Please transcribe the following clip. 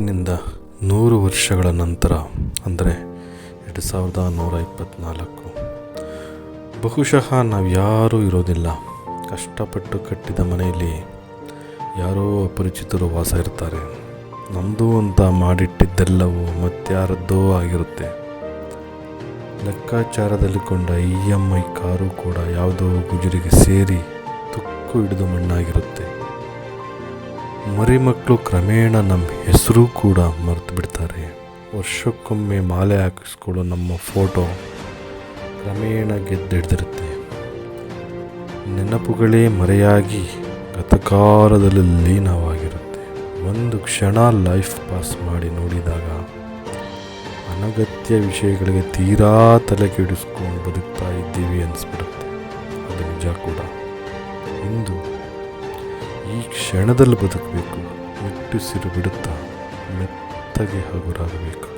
ಇವತ್ತಿನಿಂದ 100 ವರ್ಷಗಳ ನಂತರ ಅಂದರೆ 2124 ಬಹುಶಃ ನಾವು ಯಾರೂ ಇರೋದಿಲ್ಲ. ಕಷ್ಟಪಟ್ಟು ಕಟ್ಟಿದ ಮನೆಯಲ್ಲಿ ಯಾರೋ ಅಪರಿಚಿತರು ವಾಸ ಇರ್ತಾರೆ. ನಮ್ಮದು ಅಂತ ಮಾಡಿಟ್ಟಿದ್ದೆಲ್ಲವೂ ಮತ್ಯಾರದ್ದೋ ಆಗಿರುತ್ತೆ. ಲೆಕ್ಕಾಚಾರದಲ್ಲಿ ಕೊಂಡ EMI ಕಾರು ಕೂಡ ಯಾವುದೋ ಗುಜರಿಗೆ ಸೇರಿ ತುಕ್ಕು ಹಿಡಿದು ಮಣ್ಣಾಗಿರುತ್ತೆ. ಮರಿಮಕ್ಕಳು ಕ್ರಮೇಣ ನಮ್ಮ ಹೆಸರು ಕೂಡ ಮರೆತು ಬಿಡ್ತಾರೆ. ವರ್ಷಕ್ಕೊಮ್ಮೆ ಮಾಲೆ ಹಾಕಿಸ್ಕೊಳ್ಳೋ ನಮ್ಮ ಫೋಟೋ ಕ್ರಮೇಣ ಗೆದ್ದಿಡ್ದಿರುತ್ತೆ. ನೆನಪುಗಳೇ ಮರೆಯಾಗಿ ಗತಕಾಲದಲ್ಲಿ ಲೀನವಾಗಿರುತ್ತೆ. ಒಂದು ಕ್ಷಣ ಲೈಫ್ ಪಾಸ್ ಮಾಡಿ ನೋಡಿದಾಗ ಅನಗತ್ಯ ವಿಷಯಗಳಿಗೆ ತೀರಾ ತಲೆ ಕೆಡಿಸ್ಕೊಂಡು ಬದುಕ್ತಾ ಇದ್ದೀವಿ ಅನಿಸ್ಬಿಡುತ್ತೆ. ಅದು ನಿಜ ಕೂಡ. ಇಂದು ಈ ಕ್ಷಣದಲ್ಲಿ ಬದುಕಬೇಕು. ನಿಟ್ಟುಸಿರು ಬಿಡುತ್ತಾ ಮೆತ್ತಗೆ ಹಗುರಾಗಬೇಕು.